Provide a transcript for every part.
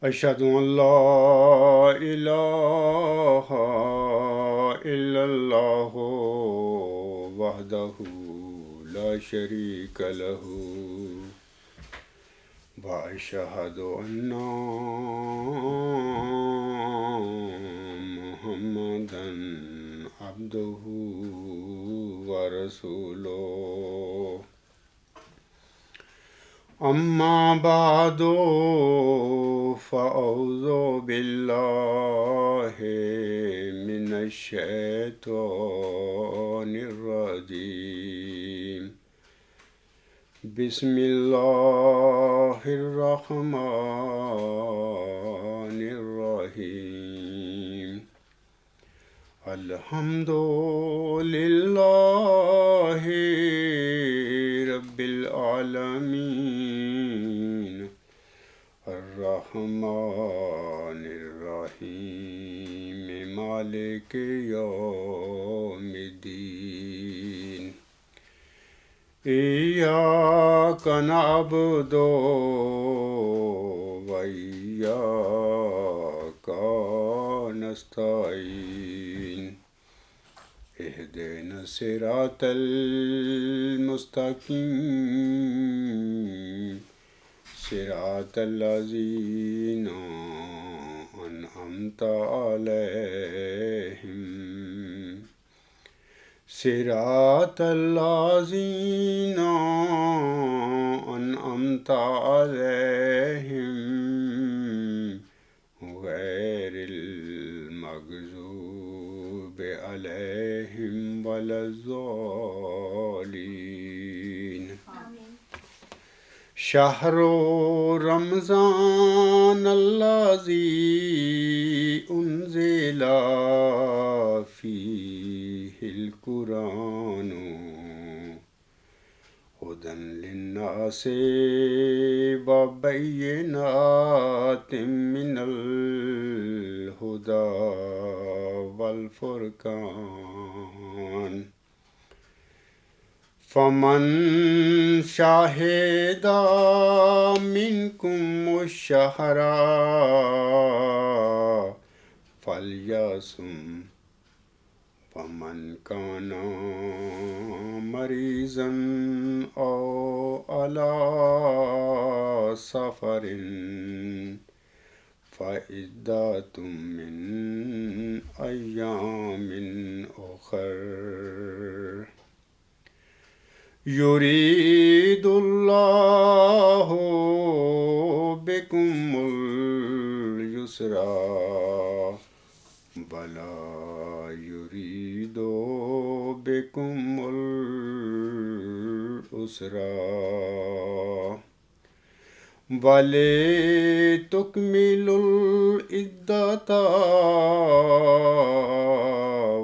أشهد أن لا إله إلا الله وحده لا شريك له وأشهد أن محمدا عبده ورسوله أما بعد فأعوذ بالله من الشيطان الرجيم بسم الله الرحمن الرحيم الحمد لله رب العالمين الرحمن الرحيم مالك يوم الدين إياك نعبد وإياك نستعين اهدنا الصراط المستقيم صراط الذين أنعمت عليهم صراط الذين أنعمت عليهم غير المغضوب عليهم ولا الضالين شهر رمضان الذي أنزل فيه القرآن هدى للناس وبينات من الهدى والفرقان فمن شاهد منكم الشهر فليصم ومن كان مريضا أو على سفر فعدة من أيام أخر يريد الله بكم اليسر ولا يريد بكم العسر ولتكملوا العدة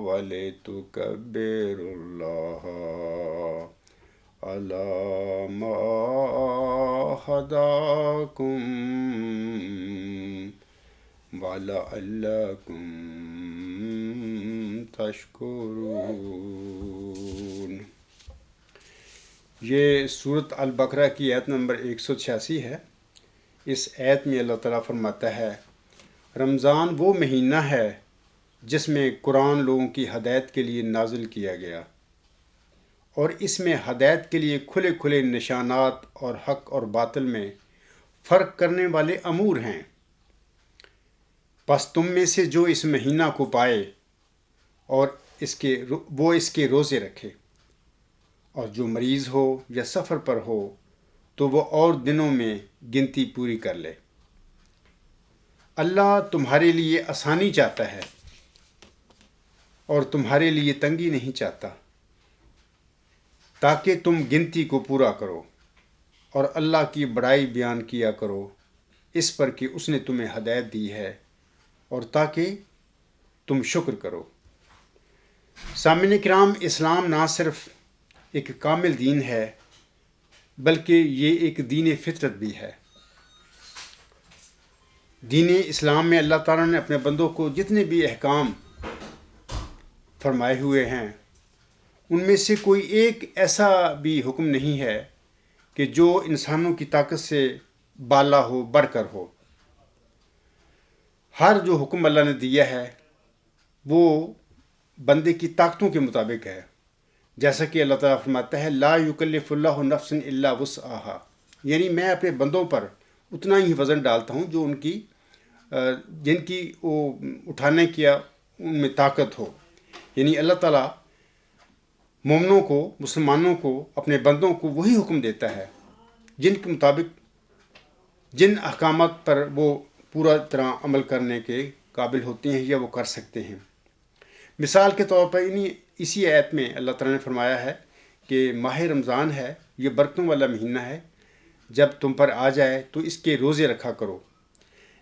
ولتكبروا الله على ما هداكم وَلَعَلَّكُمْ تشکرون۔ یہ سورۃ البقرہ کی آیت نمبر 186 ہے۔ اس آیت میں اللہ تعالیٰ فرماتا ہے رمضان وہ مہینہ ہے جس میں قرآن لوگوں کی ہدایت کے لیے نازل کیا گیا اور اس میں ہدایت کے لیے کھلے کھلے نشانات اور حق اور باطل میں فرق کرنے والے امور ہیں۔ پس تم میں سے جو اس مہینہ کو پائے اور وہ اس کے روزے رکھے، اور جو مریض ہو یا سفر پر ہو تو وہ اور دنوں میں گنتی پوری کر لے۔ اللہ تمہارے لیے آسانی چاہتا ہے اور تمہارے لیے تنگی نہیں چاہتا، تاکہ تم گنتی کو پورا کرو اور اللہ کی بڑائی بیان کیا کرو اس پر کہ اس نے تمہیں ہدایت دی ہے اور تاکہ تم شکر کرو۔ سامعین کرام، اسلام نہ صرف ایک کامل دین ہے بلکہ یہ ایک دین فطرت بھی ہے۔ دین اسلام میں اللہ تعالیٰ نے اپنے بندوں کو جتنے بھی احکام فرمائے ہوئے ہیں ان میں سے کوئی ایک ایسا بھی حکم نہیں ہے کہ جو انسانوں کی طاقت سے بالا ہو، بڑھ کر ہو۔ ہر جو حکم اللہ نے دیا ہے وہ بندے کی طاقتوں کے مطابق ہے، جیسا کہ اللہ تعالیٰ فرماتا ہے لا یکلف اللہ نفسا الا وسعها، یعنی میں اپنے بندوں پر اتنا ہی وزن ڈالتا ہوں جو ان کی جن کی وہ اٹھانے کی ان میں طاقت ہو. یعنی اللہ تعالیٰ مومنوں کو، مسلمانوں کو، اپنے بندوں کو وہی حکم دیتا ہے جن کے مطابق، جن احکامات پر وہ پورا طرح عمل کرنے کے قابل ہوتے ہیں یا وہ کر سکتے ہیں. مثال کے طور پر اسی آیت میں اللہ تعالیٰ نے فرمایا ہے کہ ماہ رمضان ہے، یہ برکتوں والا مہینہ ہے، جب تم پر آ جائے تو اس کے روزے رکھا کرو.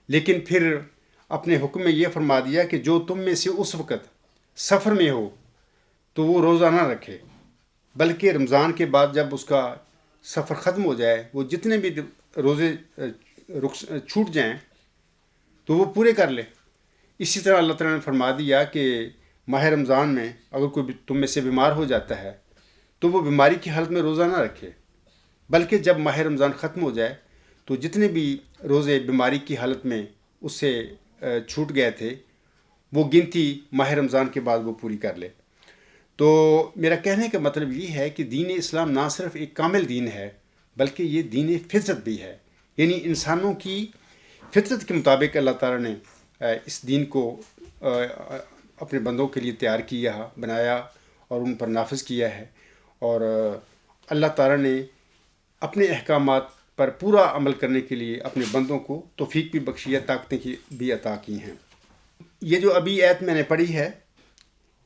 لیکن پھر اپنے حکم میں یہ فرما دیا کہ جو تم میں سے اس وقت سفر میں ہو تو وہ روزہ نہ رکھے، بلکہ رمضان کے بعد جب اس کا سفر ختم ہو جائے وہ جتنے بھی روزے چھوٹ جائیں تو وہ پورے کر لے. اسی طرح اللہ تعالیٰ نے فرما دیا کہ ماہ رمضان میں اگر کوئی تم میں سے بیمار ہو جاتا ہے تو وہ بیماری کی حالت میں روزہ نہ رکھے، بلکہ جب ماہ رمضان ختم ہو جائے تو جتنے بھی روزے بیماری کی حالت میں اس سے چھوٹ گئے تھے وہ گنتی ماہ رمضان کے بعد وہ پوری کر لے. تو میرا کہنے کا مطلب یہ ہے کہ دین اسلام نہ صرف ایک کامل دین ہے بلکہ یہ دین فطرت بھی ہے. یعنی انسانوں کی فطرت کے مطابق اللہ تعالیٰ نے اس دین کو اپنے بندوں کے لیے تیار کیا، بنایا اور ان پر نافذ کیا ہے. اور اللہ تعالیٰ نے اپنے احکامات پر پورا عمل کرنے کے لیے اپنے بندوں کو توفیق بھی بخشی ہے، طاقتیں بھی عطا کی ہیں. یہ جو ابھی آیت میں نے پڑھی ہے،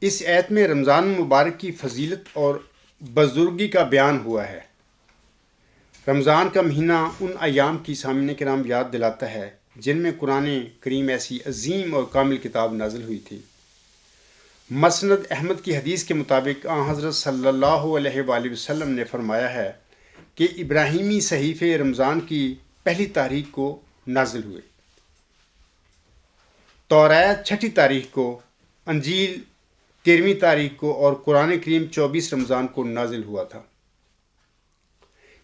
اس آیت میں رمضان مبارک کی فضیلت اور بزرگی کا بیان ہوا ہے. رمضان کا مہینہ ان ایام کی سامعین کرام یاد دلاتا ہے جن میں قرآن کریم ایسی عظیم اور کامل کتاب نازل ہوئی تھی. مسند احمد کی حدیث کے مطابق حضرت صلی اللہ علیہ وآلہ وسلم نے فرمایا ہے کہ ابراہیمی صحیفے رمضان کی پہلی تاریخ کو نازل ہوئے، توریت 6 تاریخ کو، انجیل 13 تاریخ کو اور قرآن کریم 24 رمضان کو نازل ہوا تھا.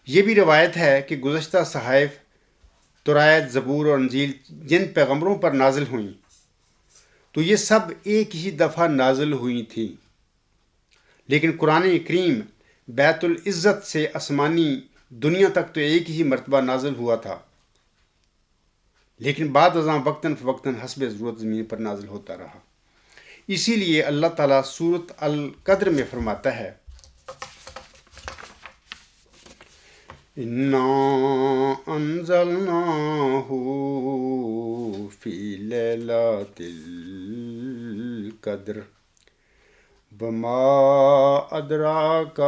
یہ بھی روایت ہے کہ گزشتہ صحائف توریت، زبور اور انجیل جن پیغمبروں پر نازل ہوئیں تو یہ سب ایک ہی دفعہ نازل ہوئی تھیں، لیکن قرآن کریم بیت العزت سے آسمانی دنیا تک تو ایک ہی مرتبہ نازل ہوا تھا، لیکن بعد ازاں وقتاً فوقتاً حسب ضرورت زمین پر نازل ہوتا رہا. اسی لیے اللہ تعالیٰ سورۃ القدر میں فرماتا ہے اِنَّا أَنزَلْنَاهُ فِي لَيْلَةِ الْقَدْرِ وَمَا أَدْرَاكَ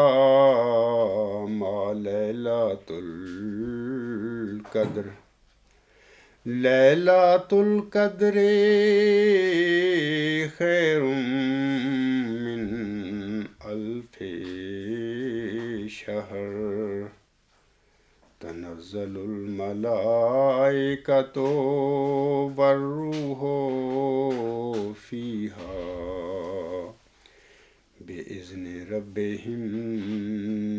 مَا لَيْلَةُ الْقَدْرِ لَيْلَةُ الْقَدْرِ خَيْرٌ مِّنْ أَلْفِ شَهْرٍ تنزل الملائکۃ والروح فیہا بإذن ربہم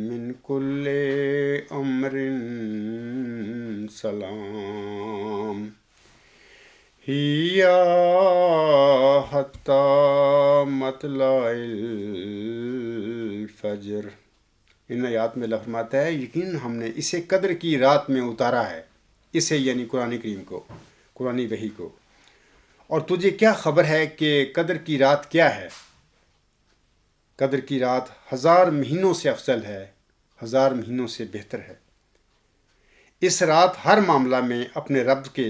من کل امر سلام ہی حتی مطلع الفجر. ان آیات میں اللہ فرماتا ہے یقین ہم نے اسے قدر کی رات میں اتارا ہے، اسے یعنی قرآن کریم کو، قرآن وحی کو. اور تجھے کیا خبر ہے کہ قدر کی رات کیا ہے؟ قدر کی رات 1000 مہینوں سے افضل ہے، 1000 مہینوں سے بہتر ہے. اس رات ہر معاملہ میں اپنے رب کے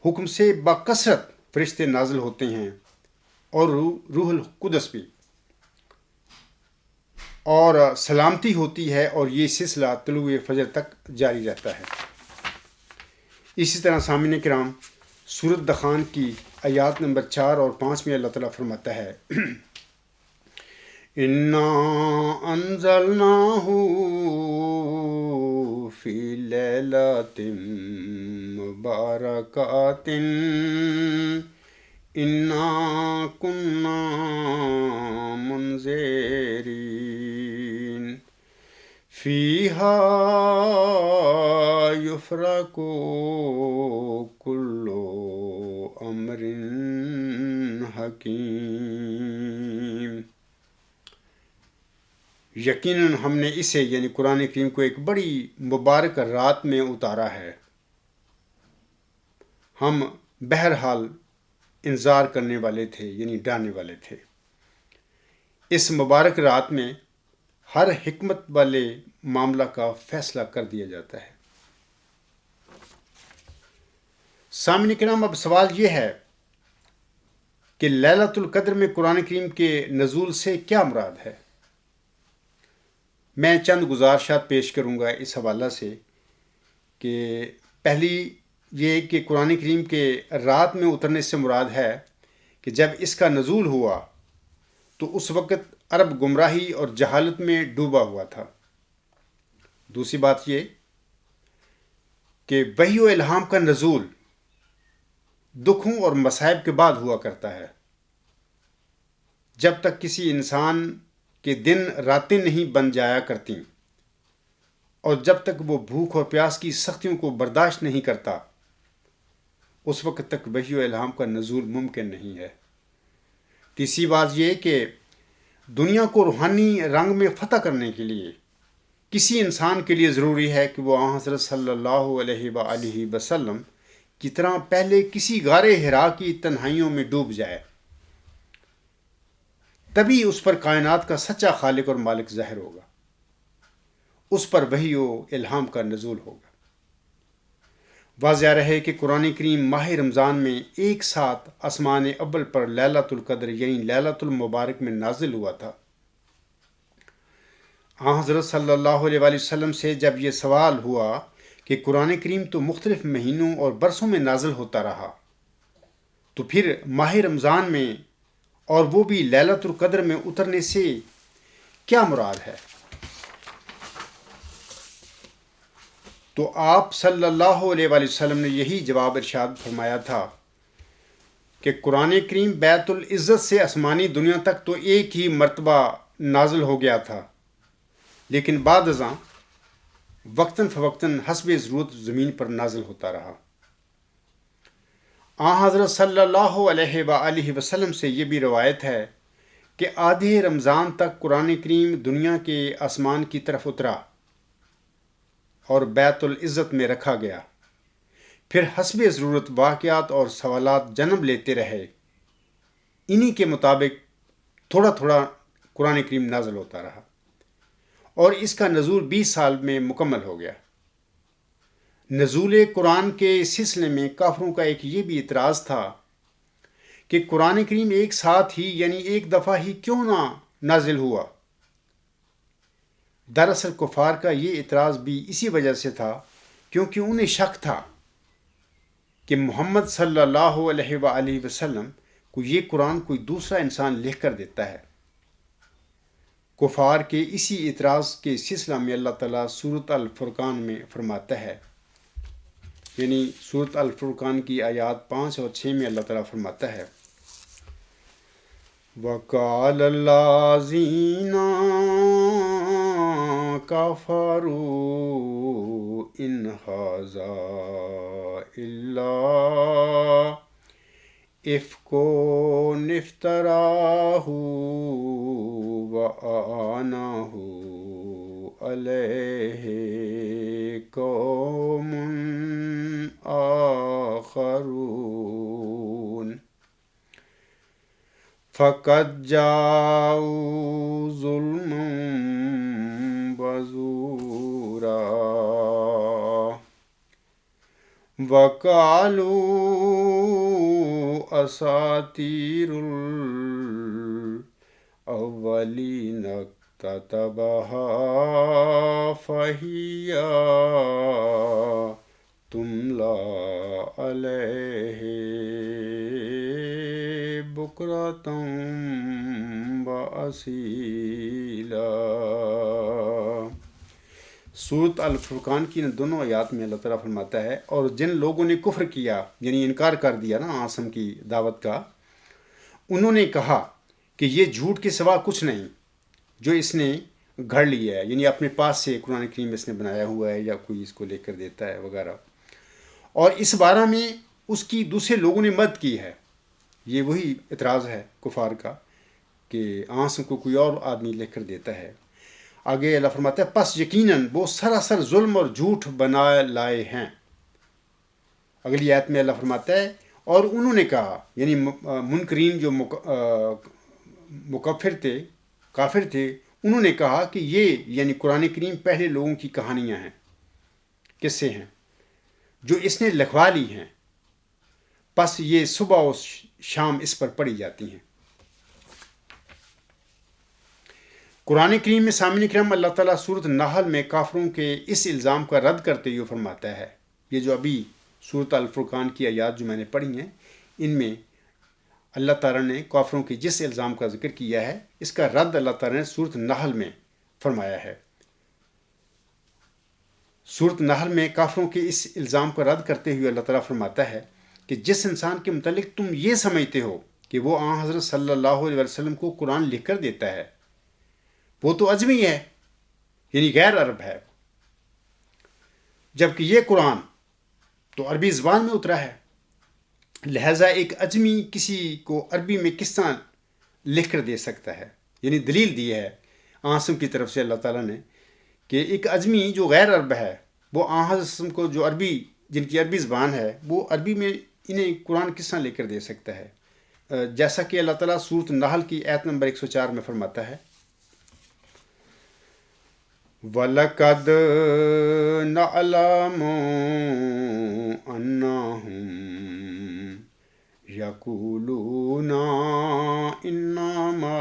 حکم سے بکثرت فرشتے نازل ہوتے ہیں اور روح القدس بھی، اور سلامتی ہوتی ہے، اور یہ سلسلہ طلوع فجر تک جاری رہتا ہے. اسی طرح سامعین کرام سورۃ دخان کی آیات نمبر 4 اور 5 میں اللہ تعالیٰ فرماتا ہے اِنَّا أَنزَلْنَاهُ فِي لَيْلَةٍ مُبَارَكَةٍ إِنَّا كُنَّا مُنذِرِينَ فِيهَا يُفْرَقُ كُلُّ امر حکیم۔ یقیناً ہم نے اسے یعنی قرآن کریم کو ایک بڑی مبارک رات میں اتارا ہے۔ ہم بہرحال انتظار کرنے والے تھے یعنی ڈرنے والے تھے۔ اس مبارک رات میں ہر حکمت والے معاملہ کا فیصلہ کر دیا جاتا ہے۔ سامعین کرام، اب سوال یہ ہے کہ لیلۃ القدر میں قرآن کریم کے نزول سے کیا مراد ہے؟ میں چند گزارشات پیش کروں گا اس حوالہ سے کہ پہلی یہ کہ قرآن کریم کے رات میں اترنے سے مراد ہے کہ جب اس کا نزول ہوا تو اس وقت عرب گمراہی اور جہالت میں ڈوبا ہوا تھا۔ دوسری بات یہ کہ وحی و الہام کا نزول دکھوں اور مصائب کے بعد ہوا کرتا ہے۔ جب تک کسی انسان کے دن راتیں نہیں بن جایا کرتی اور جب تک وہ بھوک اور پیاس کی سختیوں کو برداشت نہیں کرتا، اس وقت تک وحی و الہام کا نزول ممکن نہیں ہے۔ تیسری بات یہ کہ دنیا کو روحانی رنگ میں فتح کرنے کے لیے کسی انسان کے لیے ضروری ہے کہ وہ حضرت صلی اللہ علیہ وآلہ وسلم کی طرح پہلے کسی غار حرا کی تنہائیوں میں ڈوب جائے، تبھی اس پر کائنات کا سچا خالق اور مالک ظاہر ہوگا، اس پر وحی و الہام کا نزول ہوگا۔ واضح رہے کہ قرآن کریم ماہ رمضان میں ایک ساتھ آسمان اول پر لیلۃ القدر یعنی لیلۃ المبارک میں نازل ہوا تھا۔ حضرت صلی اللہ علیہ وآلہ وسلم سے جب یہ سوال ہوا کہ قرآن کریم تو مختلف مہینوں اور برسوں میں نازل ہوتا رہا، تو پھر ماہ رمضان میں اور وہ بھی لیلۃ القدر میں اترنے سے کیا مراد ہے؟ تو آپ صلی اللہ علیہ وآلہ وسلم نے یہی جواب ارشاد فرمایا تھا کہ قرآن کریم بیت العزت سے آسمانی دنیا تک تو ایک ہی مرتبہ نازل ہو گیا تھا، لیکن بعد ازاں وقتاً فوقتاً حسب ضرورت زمین پر نازل ہوتا رہا۔ حضرت صلی اللہ علیہ وآلہ وسلم سے یہ بھی روایت ہے کہ آدھے رمضان تک قرآن کریم دنیا کے آسمان کی طرف اترا اور بیت العزت میں رکھا گیا، پھر حسب ضرورت واقعات اور سوالات جنم لیتے رہے، انہی کے مطابق تھوڑا تھوڑا قرآن کریم نازل ہوتا رہا اور اس کا نزول 20 سال میں مکمل ہو گیا۔ نزول قرآن کے سلسلے میں کافروں کا ایک یہ بھی اعتراض تھا کہ قرآن کریم ایک ساتھ ہی یعنی ایک دفعہ ہی کیوں نہ نازل ہوا۔ دراصل کفار کا یہ اعتراض بھی اسی وجہ سے تھا کیونکہ انہیں شک تھا کہ محمد صلی اللہ علیہ وآلہ وسلم کو یہ قرآن کوئی دوسرا انسان لکھ کر دیتا ہے۔ کفار کے اسی اعتراض کے سلسلہ میں اللہ تعالیٰ سورۃ الفرقان میں فرماتا ہے، یعنی سورۃ الفرقان کی آیات 5 اور 6 میں اللہ تعالیٰ فرماتا ہے، وَقَالَ الَّذِينَ كَفَرُوا إِنْ هَذَا إِلَّا إِفْكٌ افْتَرَاهُ وَأَعَانَهُ عَلَيْهِ قَوْمٌ آخَرُونَ فَقَدْ جَاءُوا ظُلْمًا وَزُورًا وَقَالُوا أَسَاطِيرُ الْأَوَّلِينَ اكْتَتَبَهَا فَهِيَ تُمْلَى عَلَيْهِ بُكْرَةً وَأَصِيلًا۔ سورۃ الفرقان کی دونوں آیات میں اللہ تعالیٰ فرماتا ہے، اور جن لوگوں نے کفر کیا یعنی انکار کر دیا نا عاصم کی دعوت کا، انہوں نے کہا کہ یہ جھوٹ کے سوا کچھ نہیں جو اس نے گھڑ لیا ہے، یعنی اپنے پاس سے قرآن کریم اس نے بنایا ہوا ہے یا کوئی اس کو لے کر دیتا ہے وغیرہ۔ اور اس بارے میں اس کی دوسرے لوگوں نے مدد کی ہے۔ یہ وہی اعتراض ہے کفار کا کہ آنسوں کو کوئی اور آدمی لکھ کر دیتا ہے۔ آگے اللہ فرماتا ہے پس یقیناً وہ سراسر ظلم اور جھوٹ بنا لائے ہیں۔ اگلی آیت میں اللہ فرماتا ہے اور انہوں نے کہا، یعنی منکرین جو مکفر تھے، کافر تھے، انہوں نے کہا کہ یہ یعنی قرآن کریم پہلے لوگوں کی کہانیاں ہیں، قصے ہیں جو اس نے لکھوا لی ہیں، پس یہ صبح و شام اس پر پڑھی جاتی ہیں۔ قرآن کریم میں سامعین کرام اللہ تعالیٰ سورۃ النحل میں کافروں کے اس الزام کا رد کرتے ہوئے فرماتا ہے، یہ جو ابھی سورۃ الفرقان کی آیات جو میں نے پڑھی ہیں، ان میں اللہ تعالیٰ نے کافروں کے جس الزام کا ذکر کیا ہے، اس کا رد اللہ تعالیٰ نے سورۃ النحل میں فرمایا ہے۔ سورۃ النحل میں کافروں کے اس الزام کا رد کرتے ہوئے اللہ تعالیٰ فرماتا ہے کہ جس انسان کے متعلق تم یہ سمجھتے ہو کہ وہ آن حضرت صلی اللہ علیہ وسلم کو قرآن لکھ کر دیتا ہے، وہ تو عجمی ہے، یعنی غیر عرب ہے، جبکہ یہ قرآن تو عربی زبان میں اترا ہے۔ لہٰذا ایک عجمی کسی کو عربی میں کس طرح لکھ کر دے سکتا ہے؟ یعنی دلیل دی ہے آنسم کی طرف سے اللہ تعالیٰ نے کہ ایک عجمی جو غیر عرب ہے، وہ آن حضرت کو جو عربی، جن کی عربی زبان ہے، وہ عربی میں انہیں قرآن کس طرح لکھ کر دے سکتا ہے؟ جیسا کہ اللہ تعالیٰ سورۃ النحل کی آیت نمبر 104 میں فرماتا ہے، وَلَقَدْ نَعْلَمُ أَنَّهُمْ يَقُولُونَ إِنَّمَا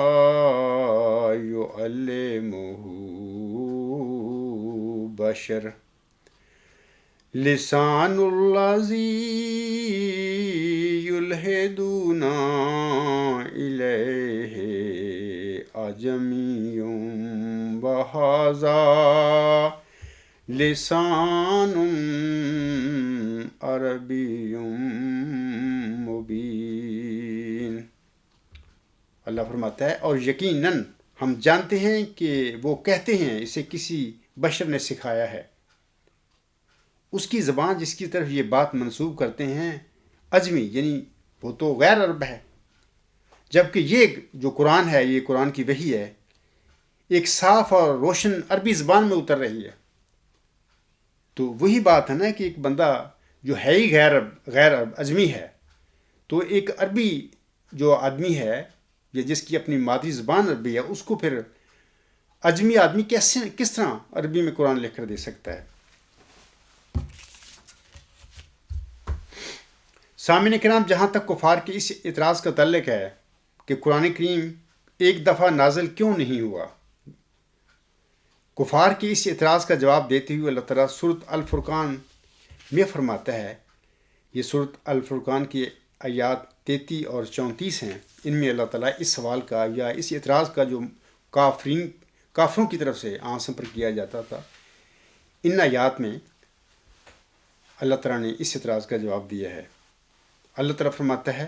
يُعَلِّمُهُ بَشَرٌ لِسَانُ الَّذِي يُلْحِدُونَ إِلَيْهِ أَعْجَمِيٌّ وَهَذَا لِسَانٌ عَرَبِيٌّ مُبِينٌ۔ اللہ فرماتا ہے اور یقیناً ہم جانتے ہیں کہ وہ کہتے ہیں اسے کسی بشر نے سکھایا ہے۔ اس کی زبان جس کی طرف یہ بات منسوب کرتے ہیں عجمی، یعنی وہ تو غیر عرب ہے، جبکہ یہ جو قرآن ہے، یہ قرآن کی وحی ہے، ایک صاف اور روشن عربی زبان میں اتر رہی ہے۔ تو وہی بات ہے نا کہ ایک بندہ جو ہے ہی غیر عرب عجمی ہے، تو ایک عربی جو آدمی ہے یا جس کی اپنی مادری زبان عربی ہے، اس کو پھر عجمی آدمی کس طرح عربی میں قرآن لکھ کر دے سکتا ہے؟ سامعین کرام، جہاں تک کفار کے اس اعتراض کا تعلق ہے کہ قرآن کریم ایک دفعہ نازل کیوں نہیں ہوا، کفار کے اس اعتراض کا جواب دیتے ہوئے اللہ تعالیٰ سورۃ الفرقان میں فرماتا ہے، یہ سورۃ الفرقان کی آیات 33 اور 34 ہیں، ان میں اللہ تعالیٰ اس سوال کا یا اس اعتراض کا جو کافروں کی طرف سے آنسوں پر کیا جاتا تھا، ان آیات میں اللہ تعالیٰ نے اس اعتراض کا جواب دیا ہے۔ اللہ تعالیٰ فرماتا ہے،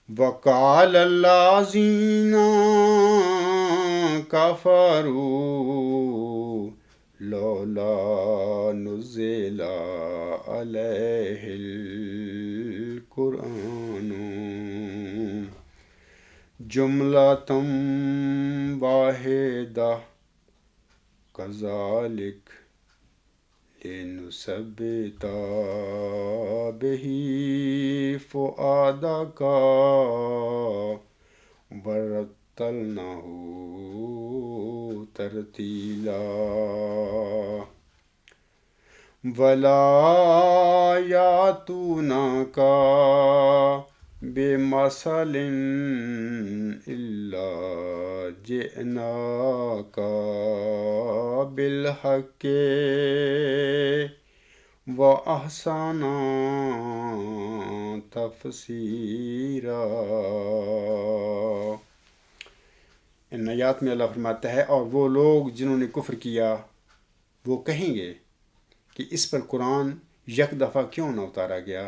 وَقَالَ الَّذِينَ كَفَرُوا لَوْلَا نُزِّلَ عَلَيْهِ الْقُرْآنُ جُمْلَةً وَاحِدَةً كَذَلِكَ لِنُثَبِّتَ بِهِ فُؤَادَكَ وَرَتَّلْنَاهُ تَرْتِيلًا وَلَا يَأْتُونَكَ بِمَثَلٍ إِلَّا جِئْنَاكَ بِالْحَقِّ وَأَحْسَنَ تَفْسِيرًا۔ ان آیات میں اللہ فرماتا ہے، اور وہ لوگ جنہوں نے کفر کیا وہ کہیں گے کہ اس پر قرآن یک دفعہ کیوں نہ اتارا گیا،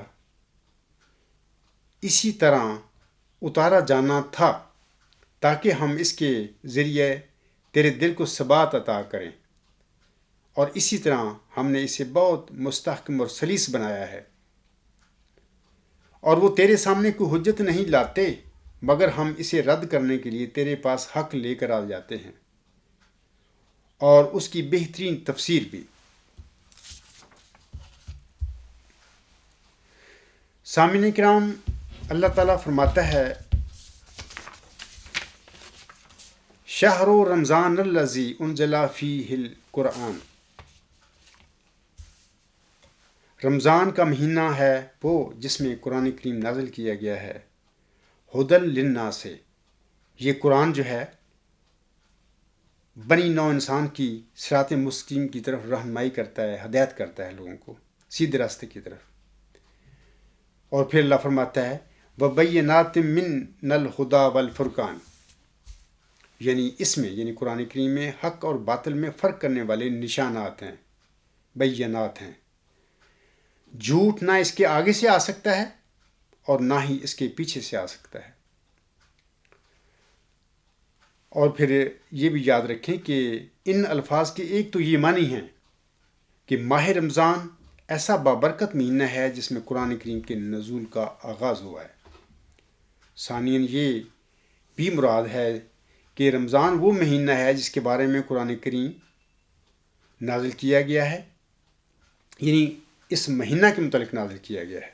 اسی طرح اتارا جانا تھا تاکہ ہم اس کے ذریعے تیرے دل کو ثبات عطا کریں، اور اسی طرح ہم نے اسے بہت مستحکم اور سلیس بنایا ہے۔ اور وہ تیرے سامنے کوئی حجت نہیں لاتے مگر ہم اسے رد کرنے کے لیے تیرے پاس حق لے کر آ جاتے ہیں، اور اس کی بہترین تفسیر بھی۔ سامعین کرام، اللہ تعالیٰ فرماتا ہے شہر رمضان الذی انزل فیہ القرآن، رمضان کا مہینہ ہے وہ جس میں قرآن کریم نازل کیا گیا ہے، ہدی للناس، یہ قرآن جو ہے بنی نوع انسان کی صراط مستقیم کی طرف رہنمائی کرتا ہے، ہدایت کرتا ہے لوگوں کو سیدھے راستے کی طرف۔ اور پھر اللہ فرماتا ہے وَبَيِّنَاتٍ مِّنَ الْهُدَى وَالْفُرْقَانِ، یعنی اس میں، یعنی قرآن کریم میں حق اور باطل میں فرق کرنے والے نشانات ہیں، بینات ہیں۔ جھوٹ نہ اس کے آگے سے آ سکتا ہے اور نہ ہی اس کے پیچھے سے آ سکتا ہے۔ اور پھر یہ بھی یاد رکھیں کہ ان الفاظ کے ایک تو یہ معنی ہیں کہ ماہ رمضان ایسا بابرکت مہینہ ہے جس میں قرآن کریم کے نزول کا آغاز ہوا ہے۔ ثانیاً یہ بھی مراد ہے کہ رمضان وہ مہینہ ہے جس کے بارے میں قرآن کریم نازل کیا گیا ہے، یعنی اس مہینہ کے متعلق نازل کیا گیا ہے۔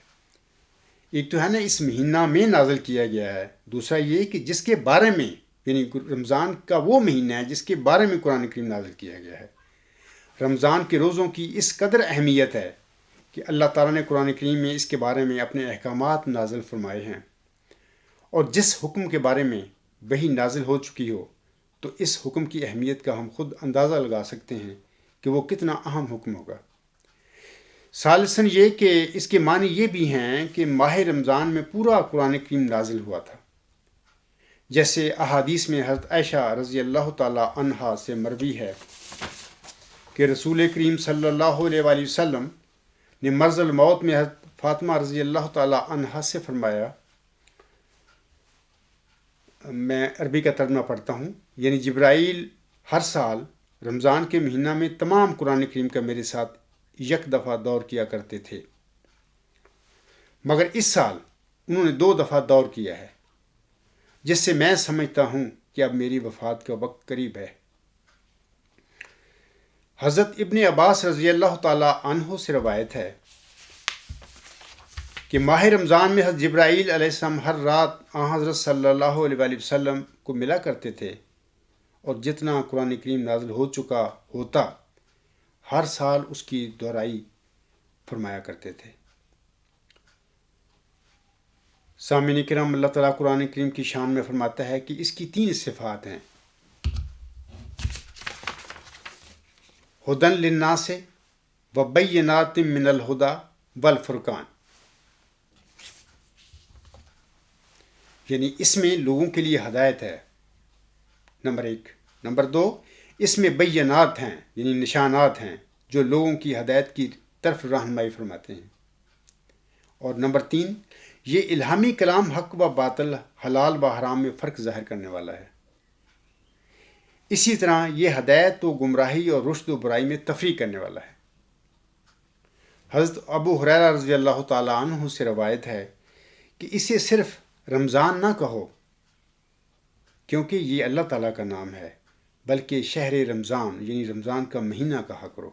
ایک تو ہے نا اس مہینہ میں نازل کیا گیا ہے، دوسرا یہ کہ جس کے بارے میں، یعنی رمضان کا وہ مہینہ ہے جس کے بارے میں قرآن کریم نازل کیا گیا ہے۔ رمضان کے روزوں کی اس قدر اہمیت ہے کہ اللہ تعالیٰ نے قرآن کریم میں اس کے بارے میں اپنے احکامات نازل فرمائے ہیں، اور جس حکم کے بارے میں وحی نازل ہو چکی ہو تو اس حکم کی اہمیت کا ہم خود اندازہ لگا سکتے ہیں کہ وہ کتنا اہم حکم ہوگا۔ ثالثاً یہ کہ اس کے معنی یہ بھی ہیں کہ ماہ رمضان میں پورا قرآن کریم نازل ہوا تھا، جیسے احادیث میں حضرت عائشہ رضی اللہ تعالی عنہا سے مروی ہے کہ رسول کریم صلی اللہ علیہ وآلہ وسلم نے مرض الموت میں حضرت فاطمہ رضی اللہ تعالی عنہا سے فرمایا، میں عربی کا ترجمہ پڑھتا ہوں، یعنی جبرائیل ہر سال رمضان کے مہینہ میں تمام قرآن کریم کا میرے ساتھ یک دفعہ دور کیا کرتے تھے، مگر اس سال انہوں نے 2 دفعہ دور کیا ہے، جس سے میں سمجھتا ہوں کہ اب میری وفات کا وقت قریب ہے۔ حضرت ابن عباس رضی اللہ تعالی عنہ سے روایت ہے کہ ماہ رمضان میں حضرت جبرائیل علیہ السلام ہر رات حضرت صلی اللہ علیہ وآلہ وسلم کو ملا کرتے تھے، اور جتنا قرآن کریم نازل ہو چکا ہوتا ہر سال اس کی دہرائی فرمایا کرتے تھے۔ سامعین کرام، اللہ تعالیٰ قرآن کریم کی شان میں فرماتا ہے کہ اس کی 3 صفات ہیں، ہدی للناس وبینات من الہدی والفرقان، یعنی اس میں لوگوں کے لیے ہدایت ہے، نمبر 1۔ نمبر 2، اس میں بینات ہیں، یعنی نشانات ہیں جو لوگوں کی ہدایت کی طرف رہنمائی فرماتے ہیں، اور نمبر 3، یہ الہامی کلام حق و باطل، حلال و حرام میں فرق ظاہر کرنے والا ہے۔ اسی طرح یہ ہدایت و گمراہی اور رشد و برائی میں تفریق کرنے والا ہے۔ حضرت ابو ہریرہ رضی اللہ تعالی عنہ سے روایت ہے کہ اسے صرف رمضان نہ کہو کیونکہ یہ اللہ تعالیٰ کا نام ہے، بلکہ شہر رمضان یعنی رمضان کا مہینہ کہا کرو۔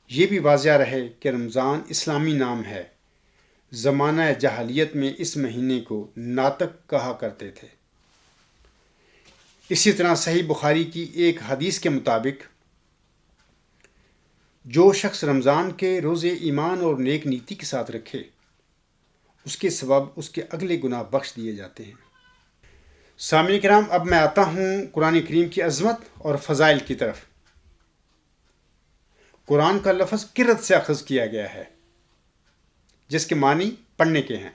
یہ بھی واضح رہے کہ رمضان اسلامی نام ہے، زمانہ جاہلیت میں اس مہینے کو ناطق کہا کرتے تھے۔ اسی طرح صحیح بخاری کی ایک حدیث کے مطابق جو شخص رمضان کے روزے ایمان اور نیک نیتی کے ساتھ رکھے اس کے سبب اس کے اگلے گناہ بخش دیے جاتے ہیں۔ سامعین کرام، اب میں آتا ہوں قرآن کریم کی عظمت اور فضائل کی طرف۔ قرآن کا لفظ قرت سے اخذ کیا گیا ہے جس کے معنی پڑھنے کے ہیں،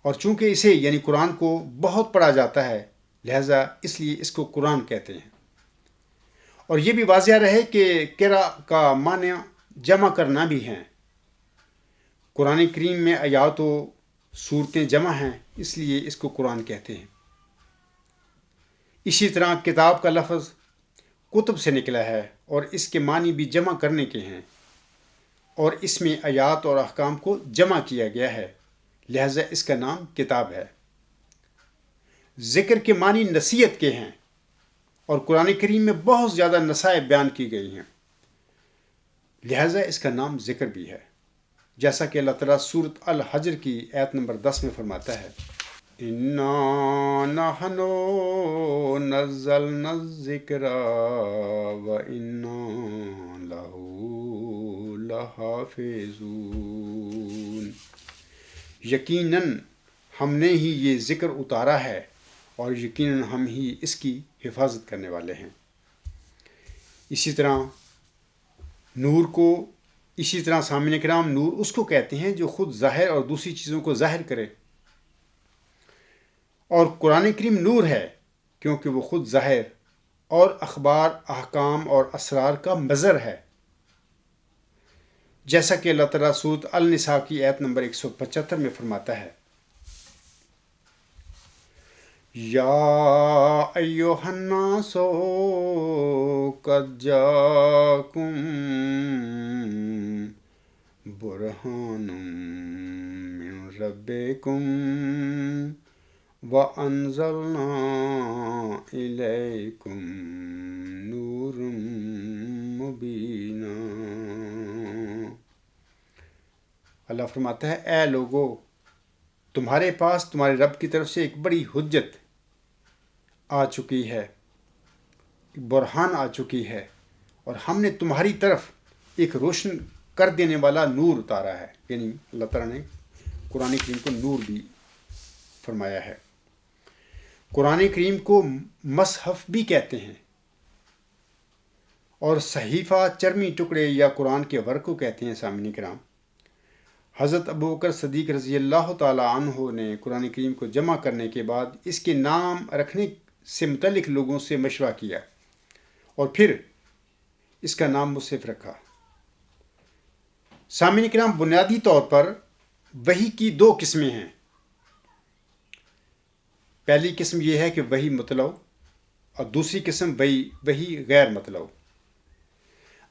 اور چونکہ اسے یعنی قرآن کو بہت پڑھا جاتا ہے لہذا اس لیے اس کو قرآن کہتے ہیں۔ اور یہ بھی واضح رہے کہ قرأ کا معنی جمع کرنا بھی ہے۔ قرآن کریم میں آیات و صورتیں جمع ہیں، اس لیے اس کو قرآن کہتے ہیں۔ اسی طرح کتاب کا لفظ کتب سے نکلا ہے اور اس کے معنی بھی جمع کرنے کے ہیں، اور اس میں آیات اور احکام کو جمع کیا گیا ہے لہذا اس کا نام کتاب ہے۔ ذکر کے معنی نصیحت کے ہیں، اور قرآن کریم میں بہت زیادہ نصائح بیان کی گئی ہیں، لہذا اس کا نام ذکر بھی ہے، جیسا کہ اللہ تعالیٰ سورۃ الحجر کی آیت نمبر 10 میں فرماتا ہے، اِنَّا نَحْنُ نَزَّلْنَا الذِّكْرَ وَإِنَّا لَهُ لَحَافِظُونَ۔ یقیناً ہم نے ہی یہ ذکر اتارا ہے، اور یقیناً ہم ہی اس کی حفاظت کرنے والے ہیں۔ اسی طرح سامعین کرام، نور اس کو کہتے ہیں جو خود ظاہر اور دوسری چیزوں کو ظاہر کرے، اور قرآن کریم نور ہے کیونکہ وہ خود ظاہر اور اخبار، احکام اور اسرار کا مظہر ہے، جیسا کہ اللہ تعالیٰ سورۃ النساء کی آیت نمبر 175 میں فرماتا ہے، یا ایھا الناس قد جاءکم برہان من ربکم وَأَنزَلْنَا إِلَيْكُمْ نُورًا مُبِينًا۔ اللہ فرماتا ہے، اے لوگو، تمہارے پاس تمہارے رب کی طرف سے ایک بڑی حجت آ چکی ہے، ایک برہان آ چکی ہے، اور ہم نے تمہاری طرف ایک روشن کر دینے والا نور اتارا ہے۔ یعنی اللہ تعالیٰ نے قرآن کریم کو نور بھی فرمایا ہے۔ قرآن کریم کو مصحف بھی کہتے ہیں، اور صحیفہ، چرمی ٹکڑے یا قرآن کے ورق کو کہتے ہیں۔ سامعین کرام، حضرت ابوبکر صدیق رضی اللہ تعالیٰ عنہ نے قرآن کریم کو جمع کرنے کے بعد اس کے نام رکھنے سے متعلق لوگوں سے مشورہ کیا، اور پھر اس کا نام مصحف رکھا۔ سامعین کرام، بنیادی طور پر وحی کی دو قسمیں ہیں۔ پہلی قسم یہ ہے کہ وحی مطلع، اور دوسری قسم وحی غیر مطلع۔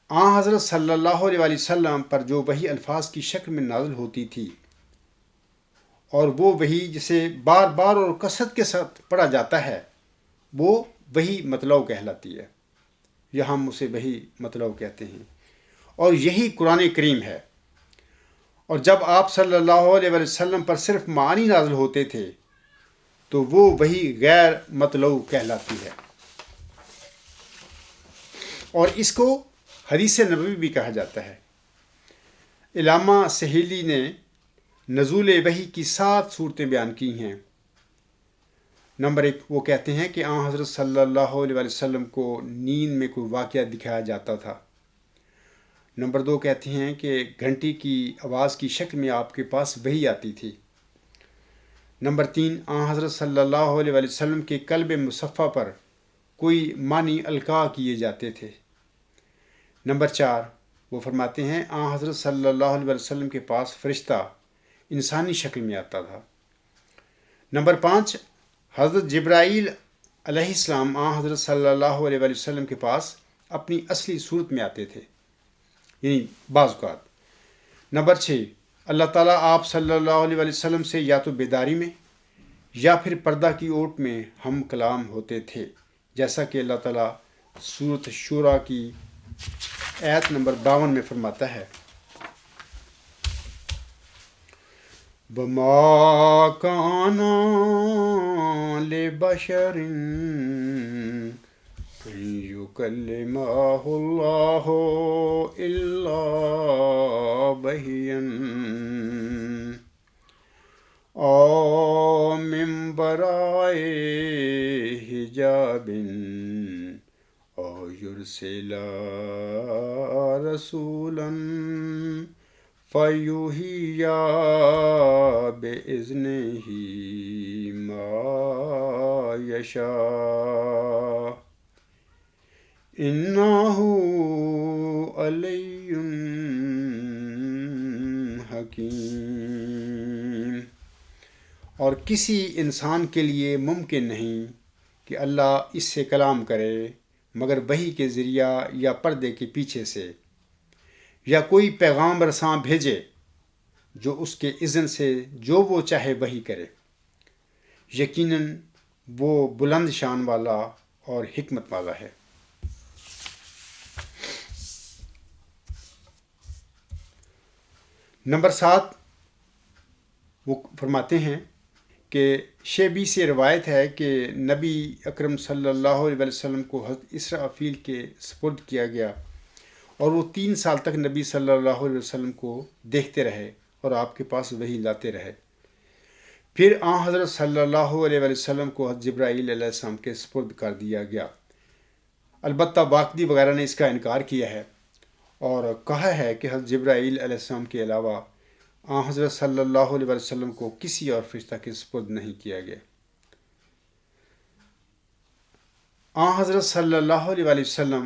حضرت صلی اللہ علیہ وسلم پر جو وحی الفاظ کی شکل میں نازل ہوتی تھی، اور وہ وحی جسے بار بار اور کثرت کے ساتھ پڑھا جاتا ہے، وہ وحی مطلع کہلاتی ہے، یا ہم اسے وحی مطلع کہتے ہیں، اور یہی قرآن کریم ہے۔ اور جب آپ صلی اللہ علیہ وسلم پر صرف معانی نازل ہوتے تھے تو وہ وحی غیر مطلع کہلاتی ہے، اور اس کو حدیث نبوی بھی کہا جاتا ہے۔ علامہ سہیلی نے نزول وحی کی 7 صورتیں بیان کی ہیں۔ نمبر 1، وہ کہتے ہیں کہ حضرت صلی اللہ علیہ وسلم کو نیند میں کوئی واقعہ دکھایا جاتا تھا۔ نمبر 2 کہتے ہیں کہ گھنٹی کی آواز کی شکل میں آپ کے پاس وحی آتی تھی۔ نمبر 3، حضرت صلی اللہ علیہ وسلم کے قلب مصفح پر کوئی معنی القاء کیے جاتے تھے۔ نمبر 4، وہ فرماتے ہیں حضرت صلی اللہ علیہ وسلم کے پاس فرشتہ انسانی شکل میں آتا تھا۔ نمبر 5، حضرت جبرائیل علیہ السلام حضرت صلی اللہ علیہ وسلم کے پاس اپنی اصلی صورت میں آتے تھے، یعنی بعض اوقات۔ نمبر 6، اللہ تعالیٰ آپ صلی اللہ علیہ وسلم سے یا تو بیداری میں یا پھر پردہ کی اوٹ میں ہم کلام ہوتے تھے، جیسا کہ اللہ تعالیٰ سورۃ شورى کی آیت نمبر 52 میں فرماتا ہے، وَمَا كَانَ لِبَشَرٍ أَن يُكَلِّمَهُ اللَّهُ إِلَّا وَحْيًا أَوْ مِن وَرَاءِ حِجَابٍ أَوْ يُرْسِلَ رَسُولًا فَيُوحِيَ بِإِذْنِهِ مَا يَشَاءُ إِنَّهُ عَلِيٌّ حَكِيمٌ۔ اور کسی انسان کے لیے ممکن نہیں کہ اللہ اس سے کلام کرے مگر وحی کے ذریعہ یا پردے کے پیچھے سے، یا کوئی پیغام رساں بھیجے جو اس کے اذن سے جو وہ چاہے وہی کرے۔ یقیناً وہ بلند شان والا اور حکمت والا ہے۔ نمبر 7 وہ فرماتے ہیں کہ شیبی سے روایت ہے کہ نبی اکرم صلی اللہ علیہ وسلم کو حضرت اسرافیل کے سپرد کیا گیا اور وہ 3 سال تک نبی صلی اللہ علیہ وسلم کو دیکھتے رہے اور آپ کے پاس وحی لاتے رہے۔ پھر حضرت صلی اللہ علیہ وسلم کو حضرت جبرائیل علیہ السلام کے سپرد کر دیا گیا۔ البتہ باقی وغیرہ نے اس کا انکار کیا ہے اور کہا ہے کہ حضرت جبرائیل علیہ السلام کے علاوہ حضرت صلی اللہ علیہ وسلم کو کسی اور فرشتہ کے سپرد نہیں کیا گیا۔ حضرت صلی اللہ علیہ وسلم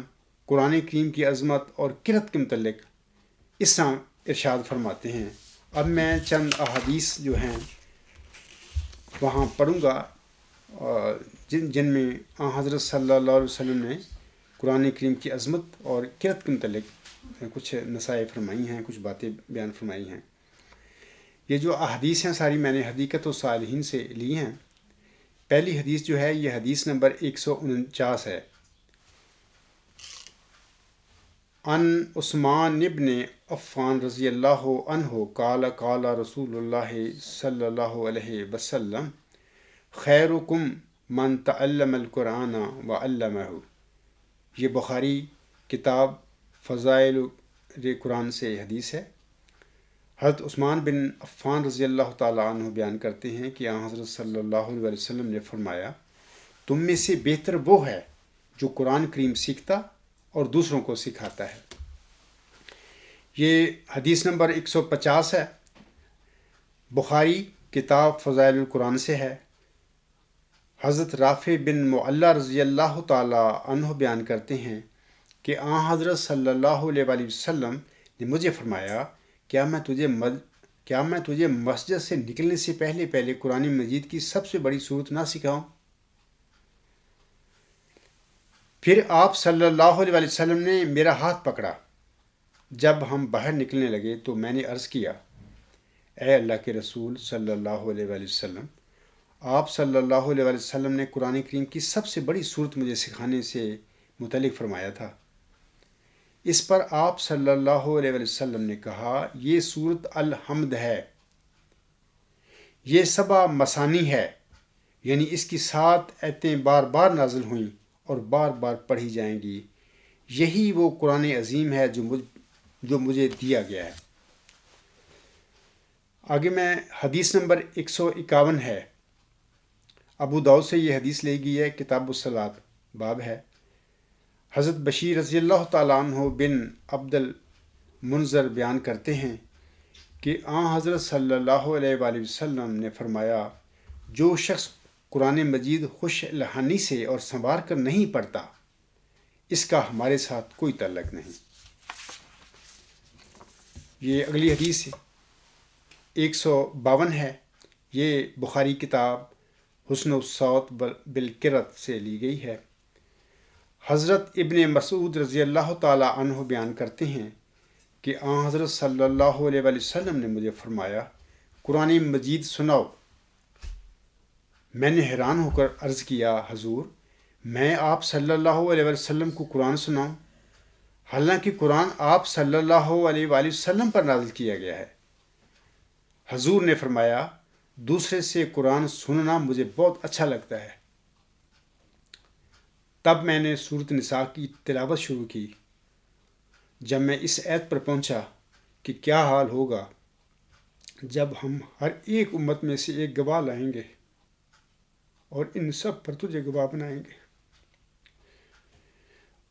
قرآن کریم کی عظمت اور قرت کے متعلق اس طرح ارشاد فرماتے ہیں۔ اب میں چند احادیث جو ہیں وہاں پڑھوں گا جن میں حضرت صلی اللہ علیہ وسلم نے قرآن کریم کی عظمت اور قرت کے متعلق کچھ نصائح فرمائی ہیں، کچھ باتیں بیان فرمائی ہیں۔ یہ جو احادیث ہیں ساری میں نے حدیقت الصالحین سے لی ہیں۔ پہلی حدیث جو ہے یہ حدیث نمبر 149 ہے۔ ان عثمان ابن عفان رضی اللہ عنہ قال قال رسول اللہ صلی اللہ علیہ وسلم خیرکم من تعلم القرآن وعلمہ۔ یہ بخاری کتاب فضائل قرآن سے حدیث ہے۔ حضرت عثمان بن عفان رضی اللہ تعالیٰ عنہ بیان کرتے ہیں کہ حضرت صلی اللہ علیہ وسلم نے فرمایا، تم میں سے بہتر وہ ہے جو قرآن کریم سیکھتا اور دوسروں کو سکھاتا ہے۔ یہ حدیث نمبر 150 ہے، بخاری کتاب فضائل القرآن سے ہے۔ حضرت رافع بن معلہ رضی اللہ تعالیٰ عنہ بیان کرتے ہیں کہ حضرت صلی اللہ علیہ وسلم نے مجھے فرمایا، کیا میں تجھے مسجد سے نکلنے سے پہلے قرآن مجید کی سب سے بڑی صورت نہ سکھاؤں؟ پھر آپ صلی اللہ علیہ وسلم نے میرا ہاتھ پکڑا۔ جب ہم باہر نکلنے لگے تو میں نے عرض کیا، اے اللہ کے رسول صلی اللہ علیہ وسلم، آپ صلی اللہ علیہ وسلم نے قرآن کریم کی سب سے بڑی صورت مجھے سکھانے سے متعلق فرمایا تھا۔ اس پر آپ صلی اللہ علیہ وسلم نے کہا، یہ صورت الحمد ہے، یہ 7 مثانی ہے، یعنی اس کی 7 آیتیں بار بار نازل ہوئیں اور بار بار پڑھی جائیں گی۔ یہی وہ قرآن عظیم ہے جو مجھے دیا گیا ہے۔ آگے میں حدیث نمبر 151 ہے، ابو داؤد سے یہ حدیث لے گئی ہے، کتاب الصلاۃ باب ہے۔ حضرت بشیر رضی اللہ تعالیٰ عنہ بن عبد المنذر بیان کرتے ہیں کہ حضرت صلی اللہ علیہ وآلہ وسلم نے فرمایا، جو شخص قرآن مجید خوش لحنی سے اور سنوار کر نہیں پڑھتا، اس کا ہمارے ساتھ کوئی تعلق نہیں۔ یہ اگلی حدیث 152 ہے، یہ بخاری کتاب حسن الصوت بالقرت سے لی گئی ہے۔ حضرت ابن مسعود رضی اللہ تعالیٰ عنہ بیان کرتے ہیں کہ حضرت صلی اللہ علیہ وسلم نے مجھے فرمایا، قرآن مجید سناؤ۔ میں نے حیران ہو کر عرض کیا، حضور، میں آپ صلی اللہ علیہ وسلم کو قرآن سناؤں؟ حالانکہ قرآن آپ صلی اللہ علیہ وسلم پر نازل کیا گیا ہے۔ حضور نے فرمایا، دوسرے سے قرآن سننا مجھے بہت اچھا لگتا ہے۔ تب میں نے سورۃ نساء کی تلاوت شروع کی۔ جب میں اس آیت پر پہنچا کہ کیا حال ہوگا جب ہم ہر ایک امت میں سے ایک گواہ لائیں گے اور ان سب پر تجھے گواہ بنائیں گے،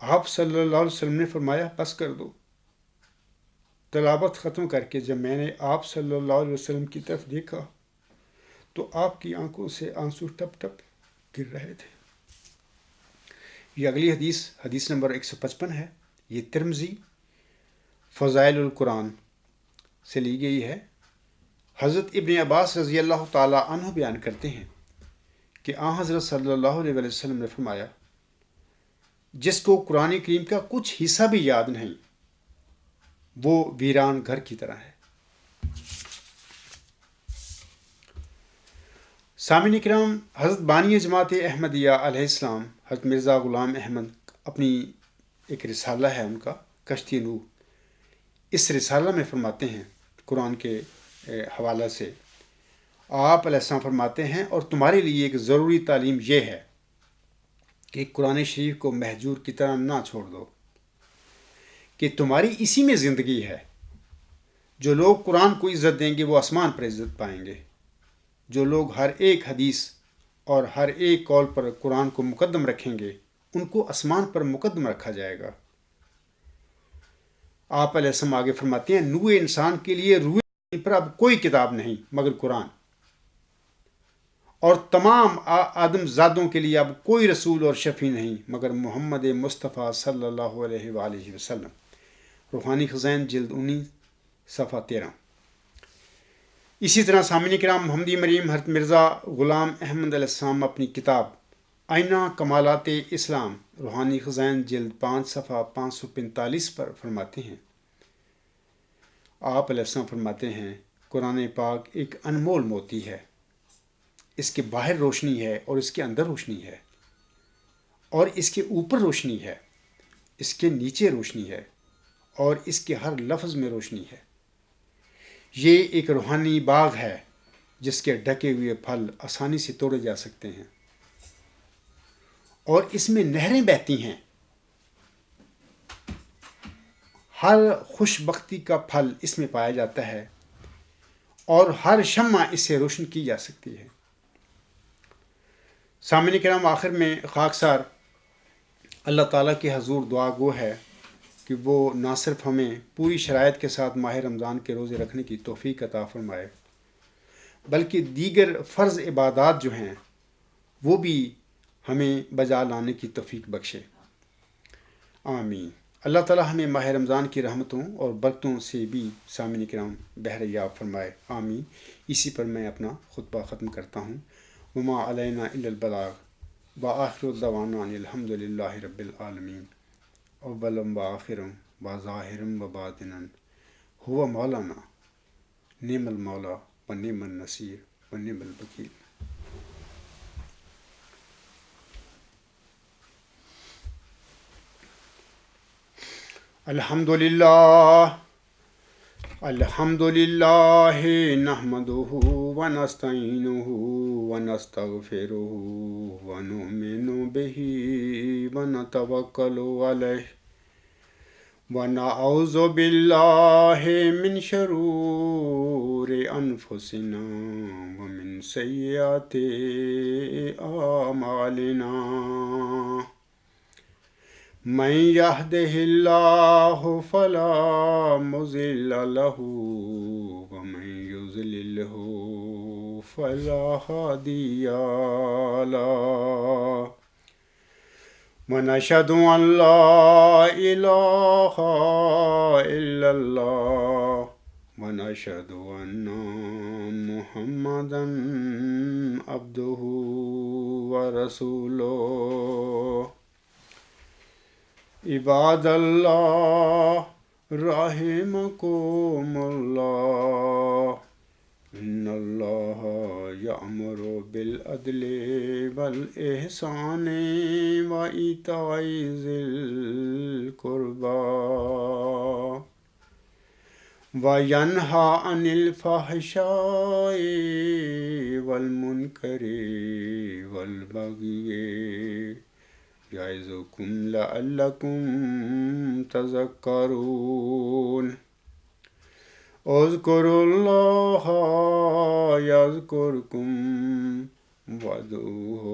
آپ صلی اللہ علیہ وسلم نے فرمایا، بس کر دو۔ تلاوت ختم کر کے جب میں نے آپ صلی اللہ علیہ وسلم کی طرف دیکھا تو آپ کی آنکھوں سے آنسو ٹپ ٹپ گر رہے تھے۔ یہ اگلی حدیث نمبر 155 ہے، یہ ترمذی فضائل القرآن سے لی گئی ہے۔ حضرت ابن عباس رضی اللہ تعالیٰ عنہ بیان کرتے ہیں کہ حضرت صلی اللہ علیہ وسلم نے فرمایا، جس کو قرآن کریم کا کچھ حصہ بھی یاد نہیں، وہ ویران گھر کی طرح ہے۔ سامعین کرام، حضرت بانی جماعت احمدیہ علیہ السلام حضرت مرزا غلام احمد اپنی ایک رسالہ ہے ان کا، کشتی نوح، اس رسالہ میں فرماتے ہیں قرآن کے حوالہ سے، آپ علیہ السلام فرماتے ہیں اور تمہارے لیے ایک ضروری تعلیم یہ ہے کہ قرآن شریف کو مہجور کی طرح نہ چھوڑ دو، کہ تمہاری اسی میں زندگی ہے۔ جو لوگ قرآن کو عزت دیں گے وہ آسمان پر عزت پائیں گے۔ جو لوگ ہر ایک حدیث اور ہر ایک قول پر قرآن کو مقدم رکھیں گے ان کو آسمان پر مقدم رکھا جائے گا۔ آپ علیہ السلام آگے فرماتے ہیں، نوح انسان کے لیے روح پر اب کوئی کتاب نہیں مگر قرآن، اور تمام آدم زادوں کے لیے اب کوئی رسول اور شفیع نہیں مگر محمد مصطفیٰ صلی اللہ علیہ وآلہ وسلم۔ روحانی خزائن جلد 19 صفحہ 13۔ اسی طرح سامعین کرام، محمدی مریم حضرت مرزا غلام احمد علیہ السلام اپنی کتاب آئینہ کمالات اسلام، روحانی خزائن جلد 5 صفحہ 545 پر فرماتے ہیں، آپ علیہ السلام فرماتے ہیں، قرآن پاک ایک انمول موتی ہے، اس کے باہر روشنی ہے اور اس کے اندر روشنی ہے، اور اس کے اوپر روشنی ہے، اس کے نیچے روشنی ہے، اور اس کے ہر لفظ میں روشنی ہے۔ یہ ایک روحانی باغ ہے جس کے ڈھکے ہوئے پھل آسانی سے توڑے جا سکتے ہیں، اور اس میں نہریں بہتی ہیں۔ ہر خوش بختی کا پھل اس میں پایا جاتا ہے، اور ہر شمع اس سے روشن کی جا سکتی ہے۔ سامعین کرام، آخر میں خاکسار اللہ تعالیٰ کے حضور دعا گو ہے کہ وہ نہ صرف ہمیں پوری شرائط کے ساتھ ماہ رمضان کے روزے رکھنے کی توفیق عطا فرمائے، بلکہ دیگر فرض عبادات جو ہیں وہ بھی ہمیں بجا لانے کی توفیق بخشے۔ آمین۔ اللہ تعالیٰ ہمیں ماہ رمضان کی رحمتوں اور برکتوں سے بھی سامعین کرام بہرہ یاب فرمائے۔ آمین۔ اسی پر میں اپنا خطبہ ختم کرتا ہوں۔ وما علینا الا البلاغ وآخر دعوانا ان الحمد للہ رب العالمین۔ اولم وآخرم وظاہرم وباطنا ہوا مولانا نعم المولا ونعم النصیر ونعم الوکیل۔ الحمد للہ نحمدہ ونستعینہ ونستغفرہ ونؤمن بہ ونتوکل علیہ ونعوذ باللہ من شرور انفسنا ومن سیئات اعمالنا، من یہدہ اللہ فلا مضل لہ ومن یضللہ فلا ہادی لہ، ونشہد ان لا الہ الا اللہ ونشہد ان محمدا عبدہ ورسولہ۔ عباد اللہ رحمکم اللہ، ان اللہ یأمر بالعدل والاحسان وایتاء ذی القربی وینہی عن الفحشاء والمنکر والبغی یعظکم لعلکم تذکرون۔ اذکروا اللہ یذکرکم وادعوہ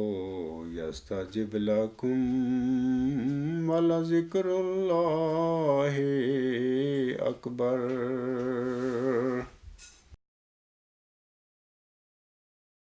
یستجب لکم ولذکر اللہ اکبر۔